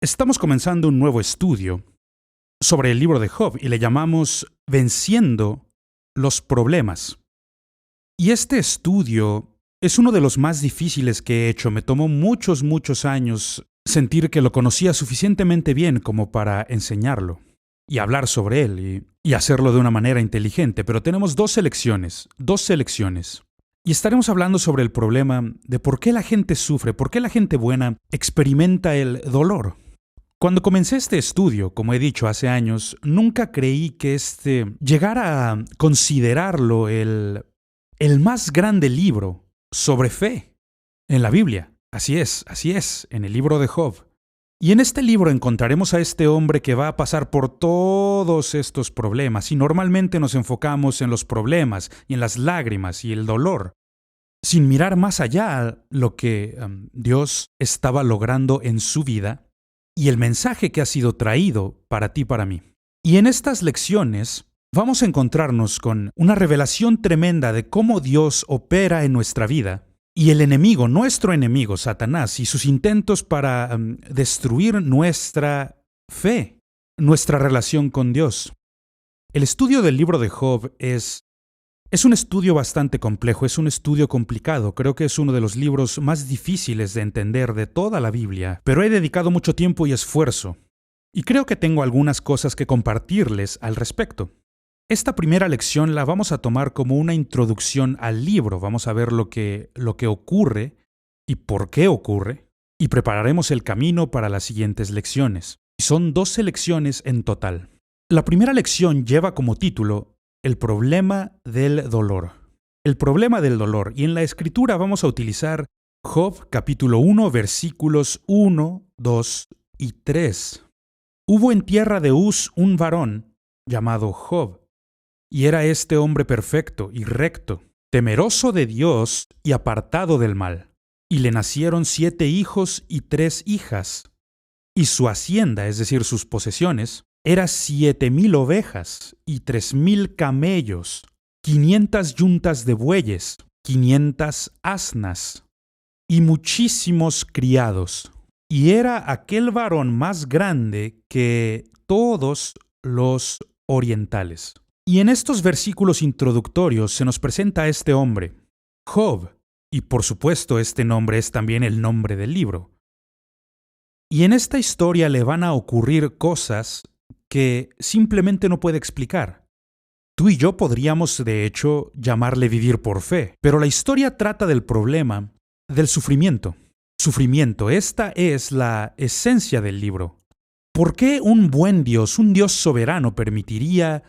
Estamos comenzando un nuevo estudio sobre el libro de Job y le llamamos Venciendo los Problemas. Y este estudio es uno de los más difíciles que he hecho. Me tomó muchos años sentir que lo conocía suficientemente bien como para enseñarlo y hablar sobre él y hacerlo de una manera inteligente. Pero tenemos dos selecciones. Y estaremos hablando sobre el problema de por qué la gente sufre, por qué la gente buena experimenta el dolor. Cuando comencé este estudio, como he dicho hace años, nunca creí que llegara a considerarlo el más grande libro sobre fe en la Biblia. Así es, en el libro de Job. Y en este libro encontraremos a este hombre que va a pasar por todos estos problemas, y normalmente nos enfocamos en los problemas y en las lágrimas y el dolor, sin mirar más allá lo que Dios estaba logrando en su vida y el mensaje que ha sido traído para ti y para mí. Y en estas lecciones vamos a encontrarnos con una revelación tremenda de cómo Dios opera en nuestra vida y el enemigo, nuestro enemigo, Satanás, y sus intentos para destruir nuestra fe, nuestra relación con Dios. El estudio del libro de Job es un estudio bastante complejo, es un estudio complicado. Creo que es uno de los libros más difíciles de entender de toda la Biblia, pero he dedicado mucho tiempo y esfuerzo. Y creo que tengo algunas cosas que compartirles al respecto. Esta primera lección la vamos a tomar como una introducción al libro. Vamos a ver lo que ocurre y por qué ocurre, y prepararemos el camino para las siguientes lecciones. Son 12 lecciones en total. La primera lección lleva como título El problema del dolor. El problema del dolor. Y en la escritura vamos a utilizar Job capítulo 1, versículos 1, 2 y 3. Hubo en tierra de Uz un varón llamado Job, y era este hombre perfecto y recto, temeroso de Dios y apartado del mal. Y le nacieron 7 hijos y 3 hijas. Y su hacienda, es decir, sus posesiones, era 7,000 ovejas y 3,000 camellos, 500 yuntas de bueyes, 500 asnas y muchísimos criados. Y era aquel varón más grande que todos los orientales. Y en estos versículos introductorios se nos presenta a este hombre, Job, y por supuesto este nombre es también el nombre del libro. Y en esta historia le van a ocurrir cosas que simplemente no puede explicar. Tú y yo podríamos, de hecho, llamarle vivir por fe, pero la historia trata del problema del sufrimiento. Sufrimiento, esta es la esencia del libro. ¿Por qué un buen Dios, un Dios soberano, permitiría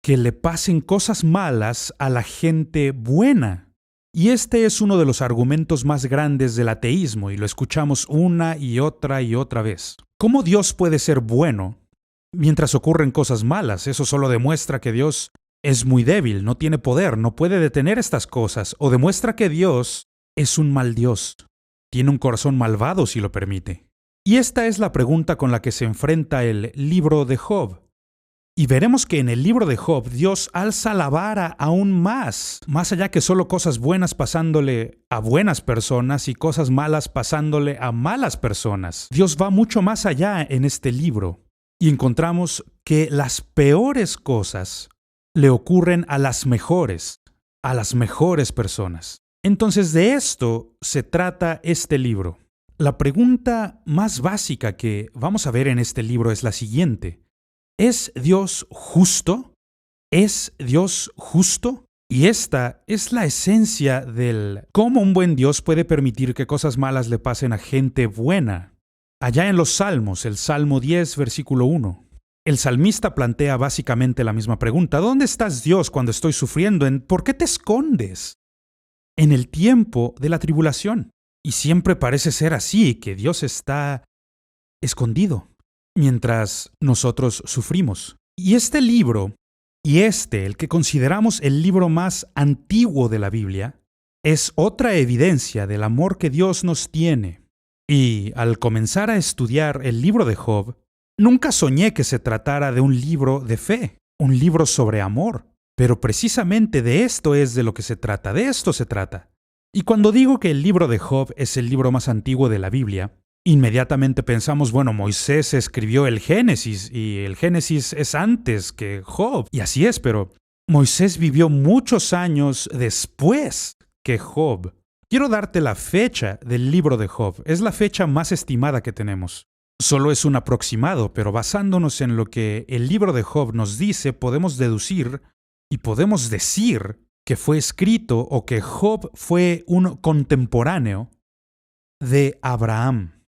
que le pasen cosas malas a la gente buena? Y este es uno de los argumentos más grandes del ateísmo, y lo escuchamos una y otra vez. ¿Cómo Dios puede ser bueno mientras ocurren cosas malas? Eso solo demuestra que Dios es muy débil, no tiene poder, no puede detener estas cosas, o demuestra que Dios es un mal Dios, tiene un corazón malvado si lo permite. Y esta es la pregunta con la que se enfrenta el libro de Job. Y veremos que en el libro de Job Dios alza la vara aún más allá que solo cosas buenas pasándole a buenas personas y cosas malas pasándole a malas personas. Dios va mucho más allá en este libro. Y encontramos que las peores cosas le ocurren a las mejores personas. Entonces de esto se trata este libro. La pregunta más básica que vamos a ver en este libro es la siguiente. ¿Es Dios justo? ¿Es Dios justo? Y esta es la esencia del cómo un buen Dios puede permitir que cosas malas le pasen a gente buena. Allá en los Salmos, el Salmo 10, versículo 1, el salmista plantea básicamente la misma pregunta. ¿Dónde estás, Dios, cuando estoy sufriendo? ¿Por qué te escondes en el tiempo de la tribulación? Y siempre parece ser así, que Dios está escondido mientras nosotros sufrimos. Y este libro, el que consideramos el libro más antiguo de la Biblia, es otra evidencia del amor que Dios nos tiene. Y al comenzar a estudiar el libro de Job, nunca soñé que se tratara de un libro de fe, un libro sobre amor. Pero precisamente de esto es de lo que se trata, de esto se trata. Y cuando digo que el libro de Job es el libro más antiguo de la Biblia, inmediatamente pensamos, bueno, Moisés escribió el Génesis y el Génesis es antes que Job. Y así es, pero Moisés vivió muchos años después que Job. Quiero darte la fecha del libro de Job. Es la fecha más estimada que tenemos. Solo es un aproximado, pero basándonos en lo que el libro de Job nos dice, podemos deducir y podemos decir que fue escrito o que Job fue un contemporáneo de Abraham.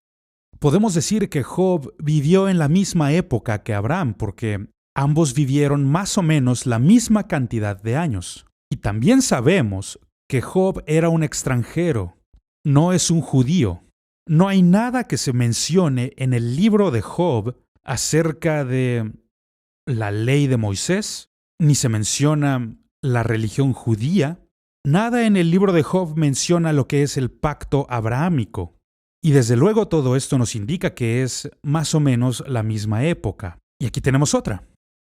Podemos decir que Job vivió en la misma época que Abraham, porque ambos vivieron más o menos la misma cantidad de años. Y también sabemos que Job era un extranjero, no es un judío. No hay nada que se mencione en el libro de Job acerca de la ley de Moisés, ni se menciona la religión judía. Nada en el libro de Job menciona lo que es el pacto abrahámico. Y desde luego todo esto nos indica que es más o menos la misma época. Y aquí tenemos otra.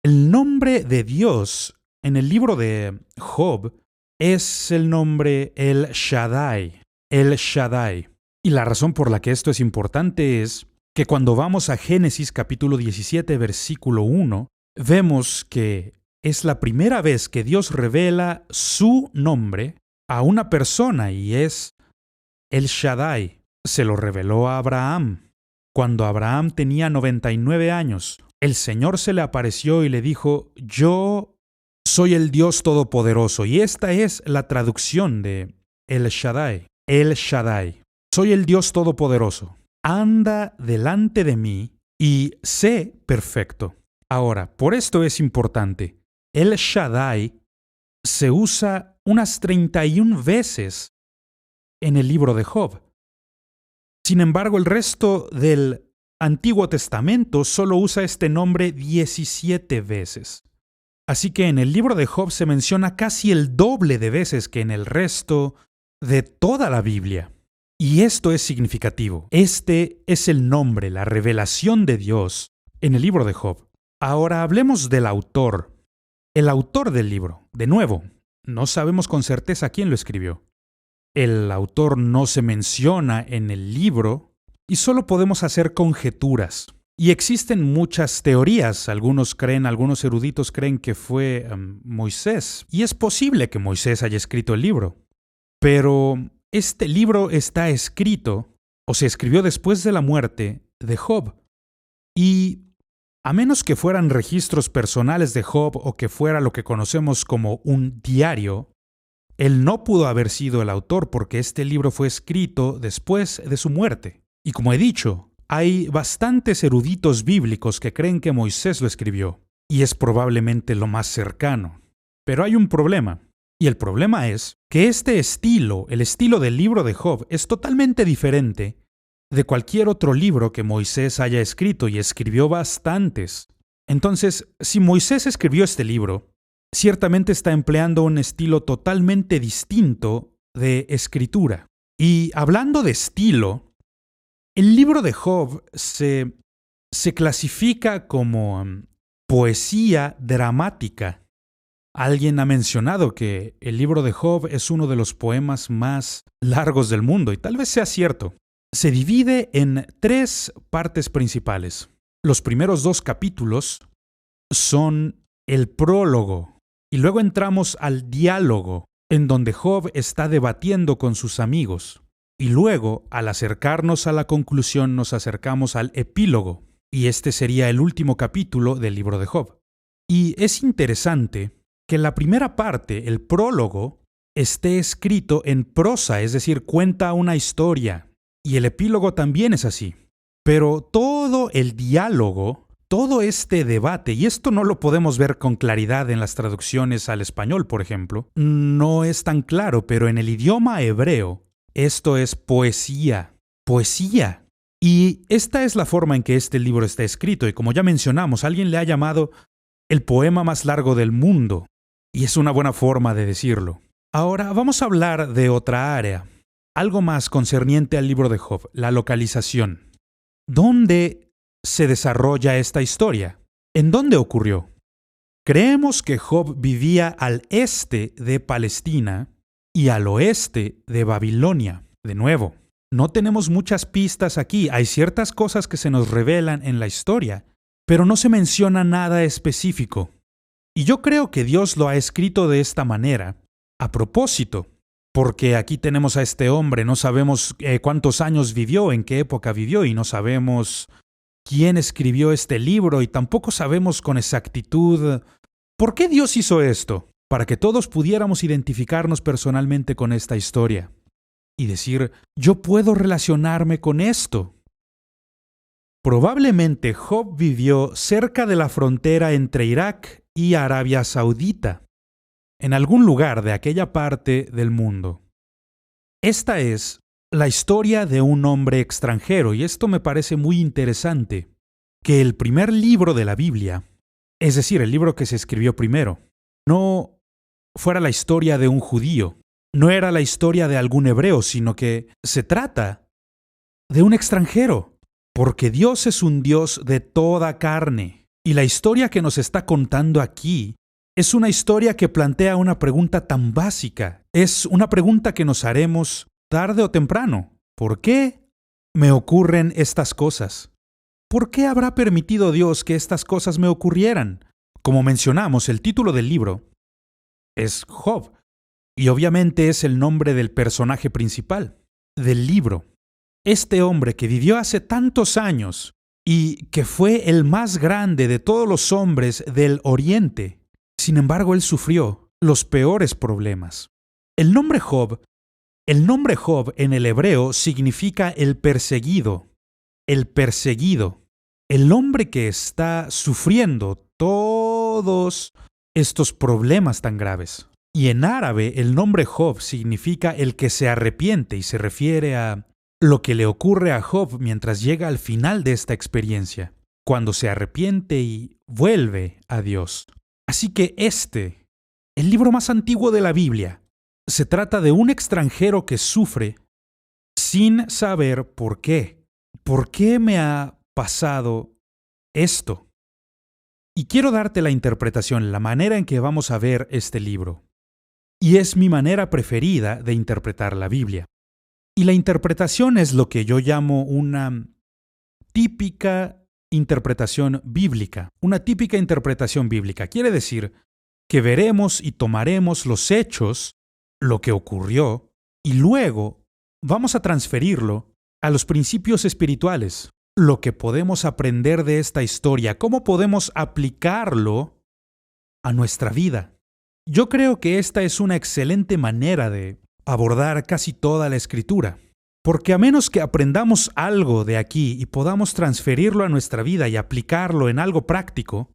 El nombre de Dios en el libro de Job es el nombre El Shaddai. El Shaddai. Y la razón por la que esto es importante es que cuando vamos a Génesis capítulo 17, versículo 1, vemos que es la primera vez que Dios revela su nombre a una persona y es El Shaddai. Se lo reveló a Abraham. Cuando Abraham tenía 99 años, el Señor se le apareció y le dijo, yo soy el Dios Todopoderoso. Y esta es la traducción de El Shaddai. El Shaddai. Soy el Dios Todopoderoso. Anda delante de mí y sé perfecto. Ahora, por esto es importante. El Shaddai se usa unas 31 veces en el libro de Job. Sin embargo, el resto del Antiguo Testamento solo usa este nombre 17 veces. Así que en el libro de Job se menciona casi el doble de veces que en el resto de toda la Biblia. Y esto es significativo. Este es el nombre, la revelación de Dios en el libro de Job. Ahora hablemos del autor. El autor del libro. De nuevo, no sabemos con certeza quién lo escribió. El autor no se menciona en el libro y solo podemos hacer conjeturas. Y existen muchas teorías. Algunos eruditos creen que fue Moisés. Y es posible que Moisés haya escrito el libro. Pero este libro está escrito o se escribió después de la muerte de Job. Y a menos que fueran registros personales de Job o que fuera lo que conocemos como un diario, él no pudo haber sido el autor porque este libro fue escrito después de su muerte. Y como he dicho, hay bastantes eruditos bíblicos que creen que Moisés lo escribió, y es probablemente lo más cercano. Pero hay un problema, y el problema es que este estilo, el estilo del libro de Job, es totalmente diferente de cualquier otro libro que Moisés haya escrito, y escribió bastantes. Entonces, si Moisés escribió este libro, ciertamente está empleando un estilo totalmente distinto de escritura. Y hablando de estilo, el libro de Job se clasifica como poesía dramática. Alguien ha mencionado que el libro de Job es uno de los poemas más largos del mundo, y tal vez sea cierto. Se divide en 3 partes principales. Los primeros 2 capítulos son el prólogo. Y luego entramos al diálogo, en donde Job está debatiendo con sus amigos. Y luego, al acercarnos a la conclusión, nos acercamos al epílogo. Y este sería el último capítulo del libro de Job. Y es interesante que la primera parte, el prólogo, esté escrito en prosa, es decir, cuenta una historia. Y el epílogo también es así. Pero todo el diálogo, todo este debate, y esto no lo podemos ver con claridad en las traducciones al español, por ejemplo, no es tan claro, pero en el idioma hebreo, esto es poesía. Poesía. Y esta es la forma en que este libro está escrito, y como ya mencionamos, alguien le ha llamado el poema más largo del mundo, y es una buena forma de decirlo. Ahora vamos a hablar de otra área, algo más concerniente al libro de Job, la localización. ¿Dónde se desarrolla esta historia? ¿En dónde ocurrió? Creemos que Job vivía al este de Palestina y al oeste de Babilonia. De nuevo, No tenemos muchas pistas aquí, hay ciertas cosas que se nos revelan en la historia, pero no se menciona nada específico. Y yo creo que Dios lo ha escrito de esta manera, a propósito, porque aquí tenemos a este hombre, no sabemos cuántos años vivió, en qué época vivió, y no sabemos quién escribió este libro, y tampoco sabemos con exactitud por qué Dios hizo esto, para que todos pudiéramos identificarnos personalmente con esta historia y decir, yo puedo relacionarme con esto. Probablemente Job vivió cerca de la frontera entre Irak y Arabia Saudita, en algún lugar de aquella parte del mundo. Esta es la historia de un hombre extranjero, y esto me parece muy interesante, que el primer libro de la Biblia, es decir, el libro que se escribió primero, no fuera la historia de un judío, no era la historia de algún hebreo, sino que se trata de un extranjero, porque Dios es un Dios de toda carne. Y la historia que nos está contando aquí es una historia que plantea una pregunta tan básica. Es una pregunta que nos haremos tarde o temprano. ¿Por qué me ocurren estas cosas? ¿Por qué habrá permitido Dios que estas cosas me ocurrieran? Como mencionamos, el título del libro es Job, y obviamente es el nombre del personaje principal del libro. Este hombre que vivió hace tantos años y que fue el más grande de todos los hombres del Oriente, sin embargo, él sufrió los peores problemas. El nombre Job en el hebreo significa el perseguido, el hombre que está sufriendo todos estos problemas tan graves. Y en árabe el nombre Job significa el que se arrepiente y se refiere a lo que le ocurre a Job mientras llega al final de esta experiencia, cuando se arrepiente y vuelve a Dios. Así que el libro más antiguo de la Biblia, se trata de un extranjero que sufre sin saber por qué. ¿Por qué me ha pasado esto? Y quiero darte la interpretación, la manera en que vamos a ver este libro. Y es mi manera preferida de interpretar la Biblia. Y la interpretación es lo que yo llamo una típica interpretación bíblica. Una típica interpretación bíblica quiere decir que veremos y tomaremos los hechos, lo que ocurrió, y luego vamos a transferirlo a los principios espirituales, lo que podemos aprender de esta historia, cómo podemos aplicarlo a nuestra vida. Yo creo que esta es una excelente manera de abordar casi toda la Escritura, porque a menos que aprendamos algo de aquí y podamos transferirlo a nuestra vida y aplicarlo en algo práctico,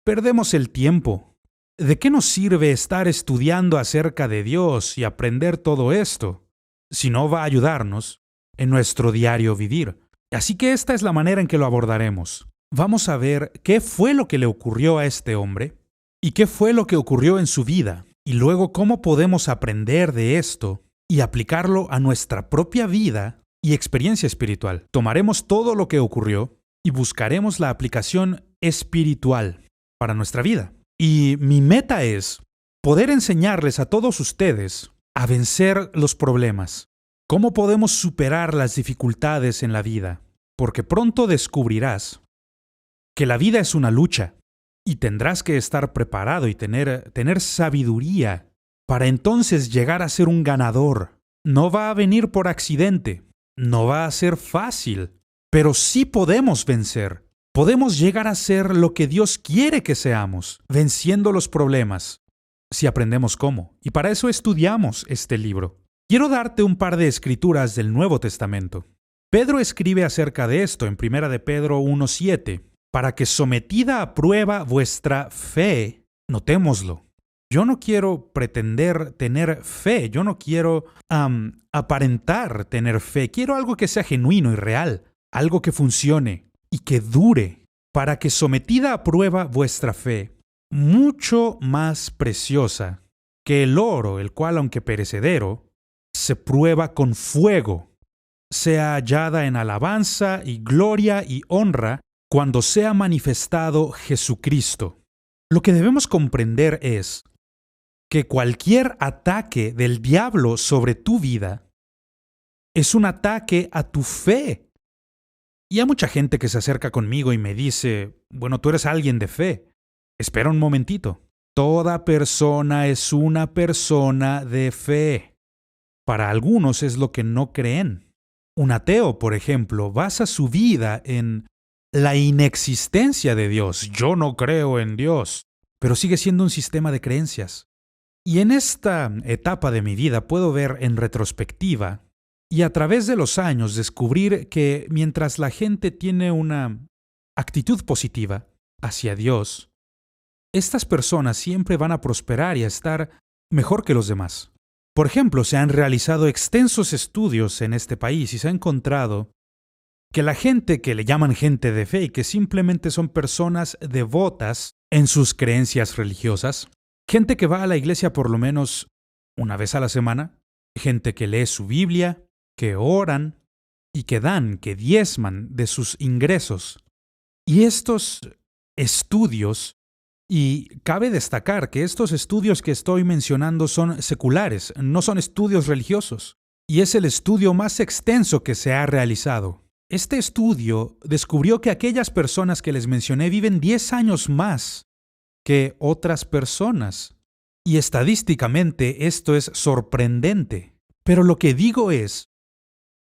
perdemos el tiempo. ¿De qué nos sirve estar estudiando acerca de Dios y aprender todo esto si no va a ayudarnos en nuestro diario vivir? Así que esta es la manera en que lo abordaremos. Vamos a ver qué fue lo que le ocurrió a este hombre y qué fue lo que ocurrió en su vida, y luego cómo podemos aprender de esto y aplicarlo a nuestra propia vida y experiencia espiritual. Tomaremos todo lo que ocurrió y buscaremos la aplicación espiritual para nuestra vida. Y mi meta es poder enseñarles a todos ustedes a vencer los problemas. ¿Cómo podemos superar las dificultades en la vida? Porque pronto descubrirás que la vida es una lucha y tendrás que estar preparado y tener sabiduría para entonces llegar a ser un ganador. No va a venir por accidente, no va a ser fácil, pero sí podemos vencer. Podemos llegar a ser lo que Dios quiere que seamos, venciendo los problemas, si aprendemos cómo. Y para eso estudiamos este libro. Quiero darte un par de escrituras del Nuevo Testamento. Pedro escribe acerca de esto en 1 de Pedro 1:7, para que sometida a prueba vuestra fe, notémoslo. Yo no quiero pretender tener fe, yo no quiero aparentar tener fe, quiero algo que sea genuino y real, algo que funcione y que dure, para que sometida a prueba vuestra fe, mucho más preciosa que el oro, el cual, aunque perecedero, se prueba con fuego, sea hallada en alabanza y gloria y honra cuando sea manifestado Jesucristo. Lo que debemos comprender es que cualquier ataque del diablo sobre tu vida Es un ataque a tu fe. Y hay mucha gente que se acerca conmigo y me dice, bueno, tú eres alguien de fe. Espera un momentito. Toda persona es una persona de fe. Para algunos es lo que no creen. Un ateo, por ejemplo, basa su vida en la inexistencia de Dios. Yo no creo en Dios, pero sigue siendo un sistema de creencias. Y en esta etapa de mi vida puedo ver en retrospectiva y a través de los años descubrir que mientras la gente tiene una actitud positiva hacia Dios, estas personas siempre van a prosperar y a estar mejor que los demás. Por ejemplo, se han realizado extensos estudios en este país y se ha encontrado que la gente que le llaman gente de fe y que simplemente son personas devotas en sus creencias religiosas, gente que va a la iglesia por lo menos una vez a la semana, gente que lee su Biblia, que oran y que diezman de sus ingresos. Y estos estudios, y cabe destacar que estos estudios que estoy mencionando son seculares, no son estudios religiosos, y es el estudio más extenso que se ha realizado. Este estudio descubrió que aquellas personas que les mencioné viven 10 años más que otras personas. Y estadísticamente esto es sorprendente. Pero lo que digo es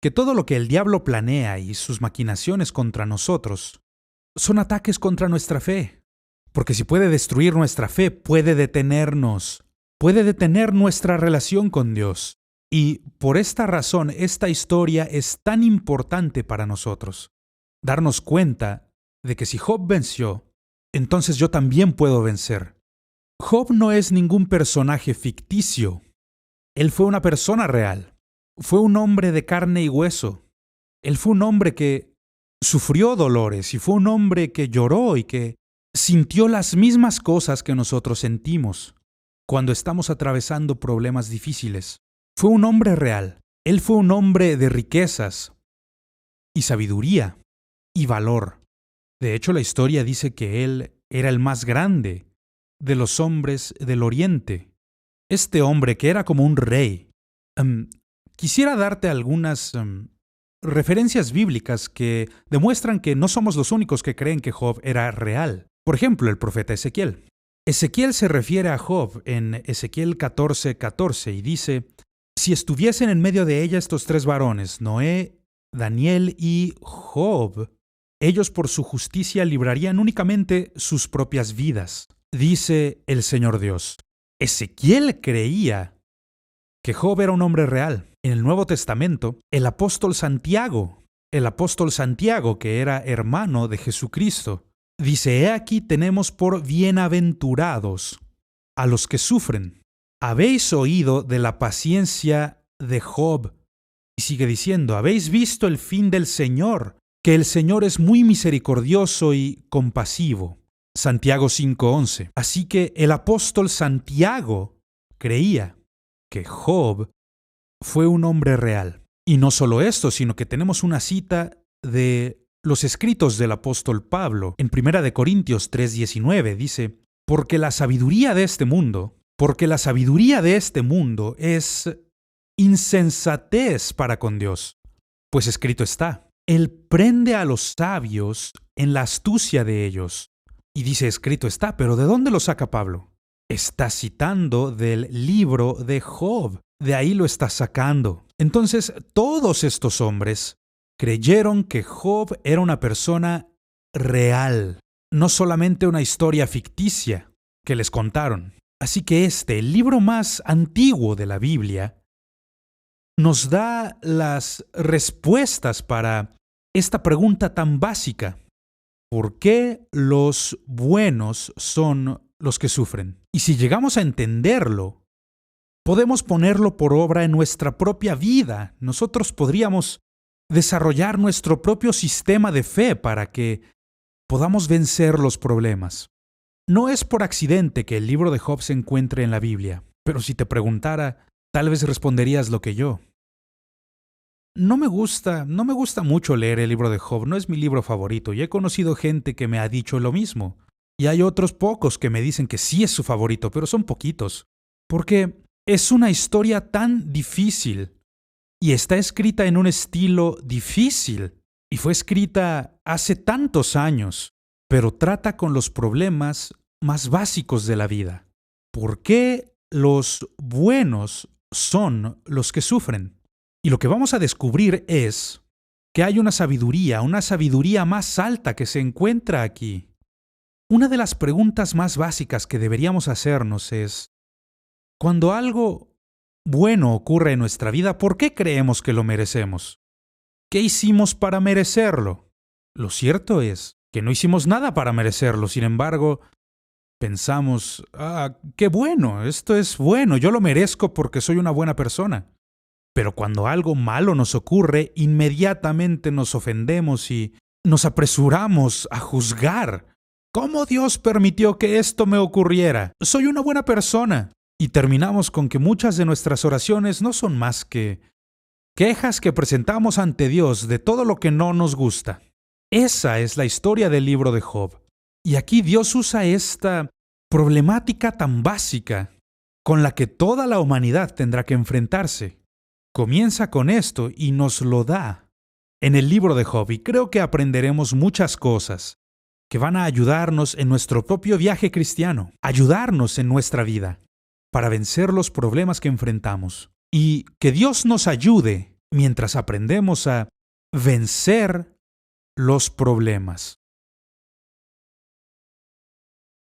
que todo lo que el diablo planea y sus maquinaciones contra nosotros son ataques contra nuestra fe. Porque si puede destruir nuestra fe, puede detenernos, puede detener nuestra relación con Dios. Y por esta razón, esta historia es tan importante para nosotros. Darnos cuenta de que si Job venció, entonces yo también puedo vencer. Job no es ningún personaje ficticio. Él fue una persona real. Fue un hombre de carne y hueso. Él fue un hombre que sufrió dolores y fue un hombre que lloró y que sintió las mismas cosas que nosotros sentimos cuando estamos atravesando problemas difíciles. Fue un hombre real. Él fue un hombre de riquezas y sabiduría y valor. De hecho, la historia dice que él era el más grande de los hombres del Oriente. Este hombre que era como un rey. Quisiera darte algunas referencias bíblicas que demuestran que no somos los únicos que creen que Job era real. Por ejemplo, el profeta Ezequiel. Ezequiel se refiere a Job en Ezequiel 14:14 y dice: si estuviesen en medio de ella estos tres varones, Noé, Daniel y Job, ellos por su justicia librarían únicamente sus propias vidas, dice el Señor Dios. Ezequiel creía que Job era un hombre real. En el Nuevo Testamento, el apóstol Santiago, que era hermano de Jesucristo, dice: he aquí tenemos por bienaventurados a los que sufren. Habéis oído de la paciencia de Job. Y sigue diciendo: habéis visto el fin del Señor, que el Señor es muy misericordioso y compasivo. Santiago 5:11. Así que el apóstol Santiago creía que Job fue un hombre real. Y no solo esto, sino que tenemos una cita de los escritos del apóstol Pablo en 1 Corintios 3:19. Dice: porque la sabiduría de este mundo es insensatez para con Dios. Pues escrito está: Él prende a los sabios en la astucia de ellos. Y dice escrito está, pero ¿de dónde lo saca Pablo? Está citando del libro de Job. De ahí lo está sacando. Entonces, todos estos hombres creyeron que Job era una persona real, no solamente una historia ficticia que les contaron. Así que el libro más antiguo de la Biblia, nos da las respuestas para esta pregunta tan básica. ¿Por qué los buenos son los que sufren? Y si llegamos a entenderlo, podemos ponerlo por obra en nuestra propia vida. Nosotros podríamos desarrollar nuestro propio sistema de fe para que podamos vencer los problemas. No es por accidente que el libro de Job se encuentre en la Biblia, pero si te preguntara, tal vez responderías lo que yo. No me gusta mucho leer el libro de Job, no es mi libro favorito, y he conocido gente que me ha dicho lo mismo. Y hay otros pocos que me dicen que sí es su favorito, pero son poquitos. Porque es una historia tan difícil, y está escrita en un estilo difícil y fue escrita hace tantos años, pero trata con los problemas más básicos de la vida. ¿Por qué los buenos son los que sufren? Y lo que vamos a descubrir es que hay una sabiduría más alta que se encuentra aquí. Una de las preguntas más básicas que deberíamos hacernos es, cuando algo bueno ocurre en nuestra vida, ¿por qué creemos que lo merecemos? ¿Qué hicimos para merecerlo? Lo cierto es que no hicimos nada para merecerlo, sin embargo, pensamos, qué bueno, esto es bueno, yo lo merezco porque soy una buena persona. Pero cuando algo malo nos ocurre, inmediatamente nos ofendemos y nos apresuramos a juzgar. ¿Cómo Dios permitió que esto me ocurriera? Soy una buena persona. Y terminamos con que muchas de nuestras oraciones no son más que quejas que presentamos ante Dios de todo lo que no nos gusta. Esa es la historia del libro de Job. Y aquí Dios usa esta problemática tan básica con la que toda la humanidad tendrá que enfrentarse. Comienza con esto y nos lo da en el libro de Job, y creo que aprenderemos muchas cosas que van a ayudarnos en nuestro propio viaje cristiano, ayudarnos en nuestra vida para vencer los problemas que enfrentamos. Y que Dios nos ayude mientras aprendemos a vencer los problemas.